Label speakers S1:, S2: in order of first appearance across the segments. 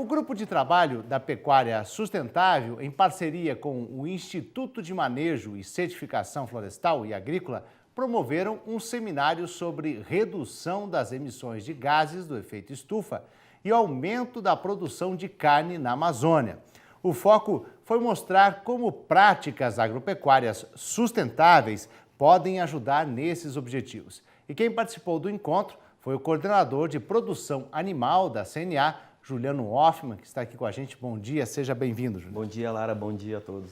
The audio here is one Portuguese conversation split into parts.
S1: O grupo de trabalho da pecuária sustentável, em parceria com o Instituto de Manejo e Certificação Florestal e Agrícola, promoveram um seminário sobre redução das emissões de gases do efeito estufa e aumento da produção de carne na Amazônia. O foco foi mostrar como práticas agropecuárias sustentáveis podem ajudar nesses objetivos. E quem participou do encontro foi o coordenador de produção animal da CNA, Juliano Hoffmann, que está aqui com a gente. Bom dia, seja bem-vindo, Juliano.
S2: Bom dia, Lara, bom dia a todos.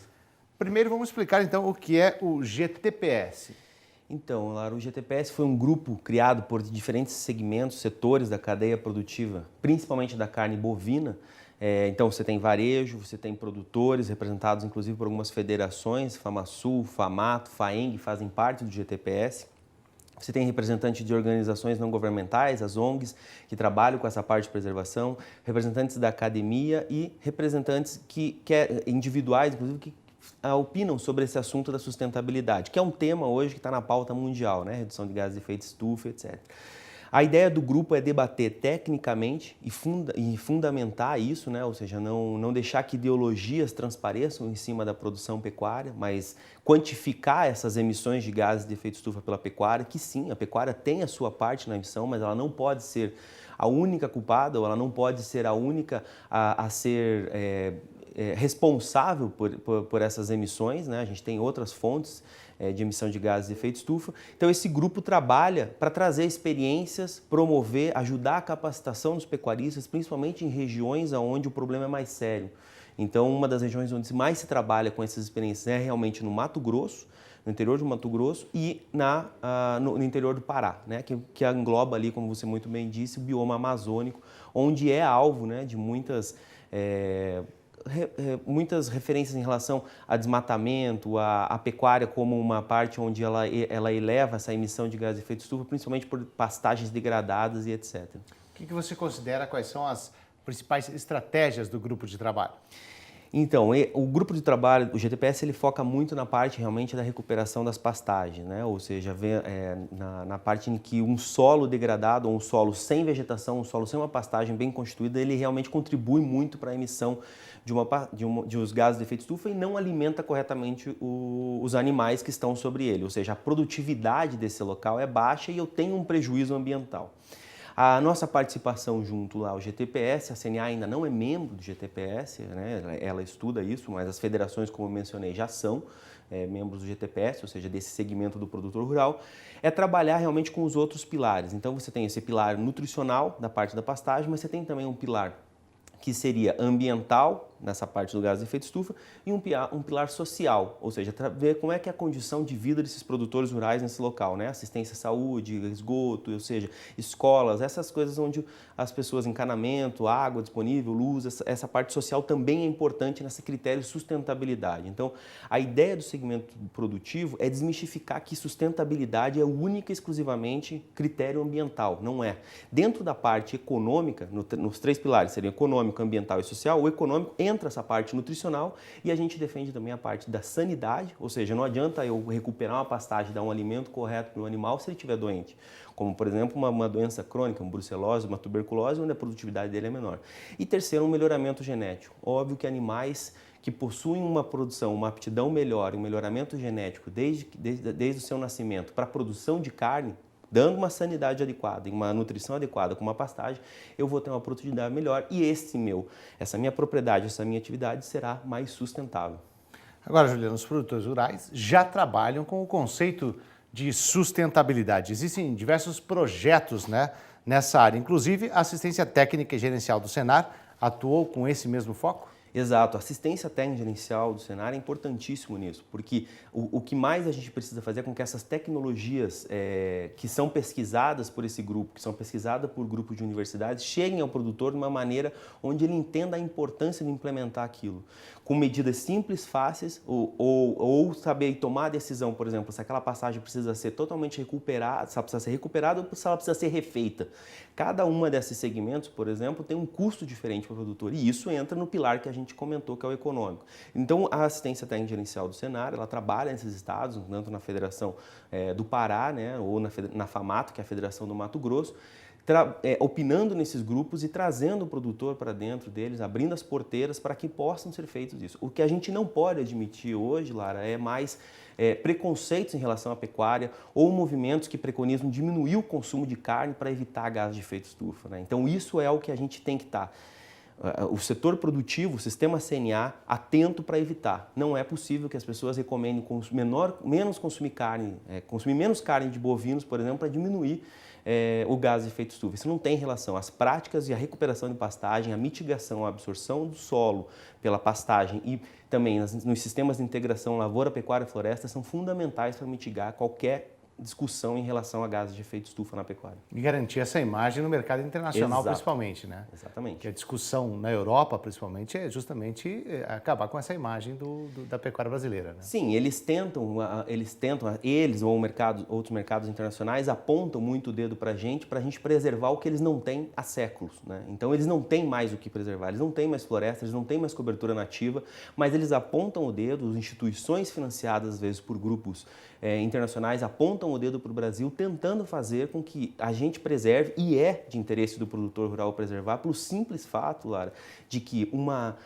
S1: Primeiro vamos explicar então o que é o GTPS.
S2: Então, Lara, o GTPS foi um grupo criado por diferentes segmentos, setores da cadeia produtiva, principalmente da carne bovina. Então você tem varejo, você tem produtores, representados inclusive por algumas federações, FamaSul, Famato, FAENG, fazem parte do GTPS. Você tem representantes de organizações não governamentais, as ONGs, que trabalham com essa parte de preservação, representantes da academia e representantes individuais, inclusive, que opinam sobre esse assunto da sustentabilidade, que é um tema hoje que está na pauta mundial, né? Redução de gases de efeito estufa, etc. A ideia do grupo é debater tecnicamente e fundamentar isso, né? Ou seja, não deixar que ideologias transpareçam em cima da produção pecuária, mas quantificar essas emissões de gases de efeito estufa pela pecuária, que sim, a pecuária tem a sua parte na emissão, mas ela não pode ser a única culpada, ou ela não pode ser a única a ser responsável por essas emissões, né? A gente tem outras fontes de emissão de gases de efeito estufa. Então esse grupo trabalha para trazer experiências, promover, ajudar a capacitação dos pecuaristas, principalmente em regiões onde o problema é mais sério. Então uma das regiões onde mais se trabalha com essas experiências é realmente no Mato Grosso, no interior do Mato Grosso e no interior do Pará, né? que engloba ali, como você muito bem disse, o bioma amazônico, onde é alvo, né, de muitas referências em relação a desmatamento, a pecuária como uma parte onde ela eleva essa emissão de gás de efeito estufa, principalmente por pastagens degradadas e etc.
S1: O que você considera quais são as principais estratégias do grupo de trabalho?
S2: Então, o grupo de trabalho, o GTPS, ele foca muito na parte realmente da recuperação das pastagens, né? Ou seja, na parte em que um solo degradado ou um solo sem vegetação, um solo sem uma pastagem bem constituída, ele realmente contribui muito para a emissão de os gases de efeito estufa e não alimenta corretamente os animais que estão sobre ele. Ou seja, a produtividade desse local é baixa e eu tenho um prejuízo ambiental. A nossa participação junto lá ao GTPS, a CNA ainda não é membro do GTPS, né? Ela estuda isso, mas as federações, como eu mencionei, já são membros do GTPS, ou seja, desse segmento do produtor rural, é trabalhar realmente com os outros pilares. Então você tem esse pilar nutricional da parte da pastagem, mas você tem também um pilar que seria ambiental, nessa parte do gás de efeito estufa, e um pilar social, ou seja, ver como é que é a condição de vida desses produtores rurais nesse local, né? Assistência à saúde, esgoto, ou seja, escolas, essas coisas onde as pessoas, encanamento, água disponível, luz, essa parte social também é importante nesse critério de sustentabilidade. Então, a ideia do segmento produtivo é desmistificar que sustentabilidade é única e exclusivamente critério ambiental, não é. Dentro da parte econômica, nos três pilares, seriam econômico, ambiental e social, o econômico entra essa parte nutricional e a gente defende também a parte da sanidade, ou seja, não adianta eu recuperar uma pastagem, dar um alimento correto para o animal se ele estiver doente, como por exemplo uma doença crônica, uma brucelose, uma tuberculose, onde a produtividade dele é menor. E terceiro, um melhoramento genético. Óbvio que animais que possuem uma produção, uma aptidão melhor, um melhoramento genético desde o seu nascimento para a produção de carne, dando uma sanidade adequada, uma nutrição adequada com uma pastagem, eu vou ter uma produtividade melhor e essa minha propriedade, essa minha atividade será mais sustentável.
S1: Agora, Juliano, os produtores rurais já trabalham com o conceito de sustentabilidade. Existem diversos projetos, né, nessa área, inclusive a assistência técnica e gerencial do Senar atuou com esse mesmo foco?
S2: Exato, a assistência técnica gerencial do Senar é importantíssimo nisso, porque o que mais a gente precisa fazer é com que essas tecnologias que são pesquisadas por esse grupo, que são pesquisadas por grupos de universidades, cheguem ao produtor de uma maneira onde ele entenda a importância de implementar aquilo, com medidas simples, fáceis, ou saber tomar a decisão, por exemplo, se aquela pastagem precisa ser totalmente recuperada, se ela precisa ser recuperada ou se ela precisa ser refeita. Cada uma desses segmentos, por exemplo, tem um custo diferente para o produtor e isso entra no pilar que a gente comentou, que é o econômico. Então, a assistência técnica gerencial do Senar, ela trabalha nesses estados, tanto na Federação do Pará, né, ou na Famato, que é a Federação do Mato Grosso, opinando nesses grupos e trazendo o produtor para dentro deles, abrindo as porteiras para que possam ser feitos isso. O que a gente não pode admitir hoje, Lara, é mais preconceitos em relação à pecuária ou movimentos que preconizam diminuir o consumo de carne para evitar gases de efeito estufa, né? Então isso é o que a gente tem que estar. O setor produtivo, o sistema CNA, atento para evitar. Não é possível que as pessoas recomendem consumir menos carne de bovinos, por exemplo, para diminuir o gás de efeito estufa. Isso não tem relação. As práticas e a recuperação de pastagem, a mitigação, a absorção do solo pela pastagem e também nos sistemas de integração lavoura, pecuária e floresta são fundamentais para mitigar qualquer discussão em relação a gases de efeito estufa na pecuária.
S1: E garantir essa imagem no mercado internacional, principalmente, né?
S2: Exatamente.
S1: Que a discussão na Europa, principalmente, é justamente acabar com essa imagem da pecuária brasileira, né?
S2: Sim, eles ou outros mercados internacionais apontam muito o dedo para a gente preservar o que eles não têm há séculos, né? Então eles não têm mais o que preservar, eles não têm mais floresta, eles não têm mais cobertura nativa, mas eles apontam o dedo, as instituições financiadas às vezes por grupos internacionais apontam o dedo para o Brasil, tentando fazer com que a gente preserve, e é de interesse do produtor rural preservar, pelo simples fato, Lara, de que uma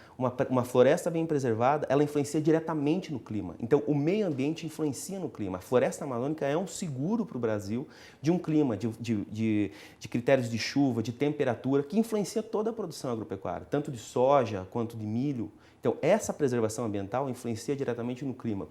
S2: floresta bem preservada, ela influencia diretamente no clima. Então, o meio ambiente influencia no clima. A floresta amazônica é um seguro para o Brasil de um clima, de critérios de chuva, de temperatura, que influencia toda a produção agropecuária, tanto de soja quanto de milho. Então, essa preservação ambiental influencia diretamente no clima.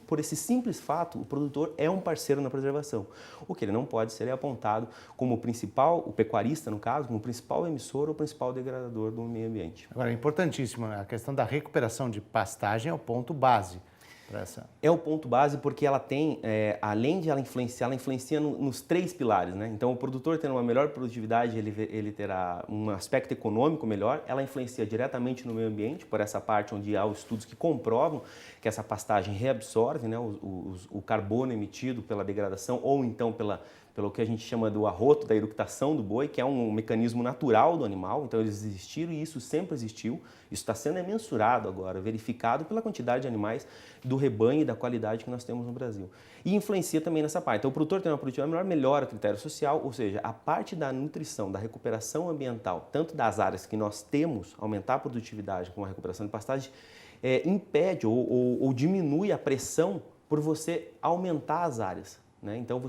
S2: Por esse simples fato, o produtor é um parceiro na preservação. O que ele não pode ser apontado como o pecuarista, no caso, como o principal emissor ou principal degradador do meio ambiente.
S1: Agora, é importantíssimo, né? A questão da recuperação de pastagem é o ponto base para essa.
S2: É o ponto base porque ela tem, além de ela influencia nos 3 pilares, né? Então, o produtor tendo uma melhor produtividade, ele terá um aspecto econômico melhor, ela influencia diretamente no meio ambiente, por essa parte onde há os estudos que comprovam que essa pastagem reabsorve, né, o carbono emitido pela degradação ou então pelo que a gente chama do arroto, da eructação do boi, que é um mecanismo natural do animal. Então eles existiram e isso sempre existiu. Isso está sendo mensurado agora, verificado pela quantidade de animais do rebanho e da qualidade que nós temos no Brasil. E influencia também nessa parte. Então o produtor tem uma produtividade melhor, melhora o critério social, ou seja, a parte da nutrição, da recuperação ambiental, tanto das áreas que nós temos, aumentar a produtividade com a recuperação de pastagem, impede ou diminui a pressão por você aumentar as áreas. Né? Então,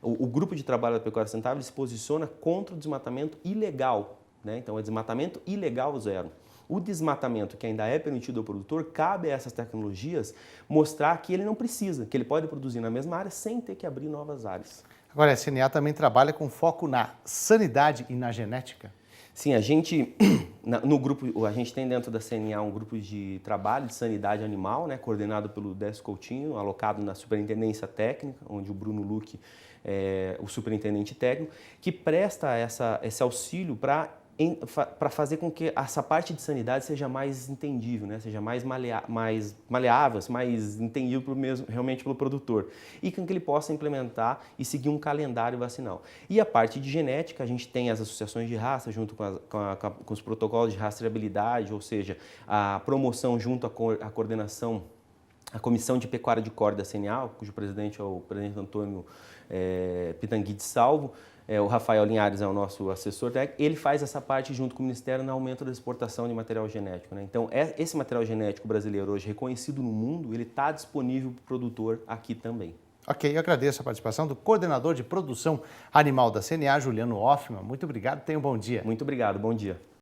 S2: o grupo de trabalho da pecuária sustentável se posiciona contra o desmatamento ilegal. Né? Então, é desmatamento ilegal zero. O desmatamento que ainda é permitido ao produtor, cabe a essas tecnologias mostrar que ele não precisa, que ele pode produzir na mesma área sem ter que abrir novas áreas.
S1: Agora, a CNA também trabalha com foco na sanidade e na genética?
S2: Sim, a gente tem dentro da CNA um grupo de trabalho de sanidade animal, né, coordenado pelo Décio Coutinho, alocado na Superintendência Técnica, onde o Bruno Luque é o superintendente técnico, que presta esse auxílio para fazer com que essa parte de sanidade seja mais entendível, né? Seja mais maleável, mais entendível realmente pelo produtor e com que ele possa implementar e seguir um calendário vacinal. E a parte de genética, a gente tem as associações de raça junto com os protocolos de rastreabilidade, ou seja, a promoção junto à coordenação, a Comissão de Pecuária de Corte da CNA, cujo presidente é o presidente Antônio Pitangui de Salvo. O Rafael Linhares é o nosso assessor técnico, ele faz essa parte junto com o Ministério no aumento da exportação de material genético. Né? Então, esse material genético brasileiro hoje reconhecido no mundo, ele está disponível para o produtor aqui também.
S1: Ok, eu agradeço a participação do coordenador de produção animal da CNA, Juliano Hoffmann. Muito obrigado, tenha um bom dia.
S2: Muito obrigado, bom dia.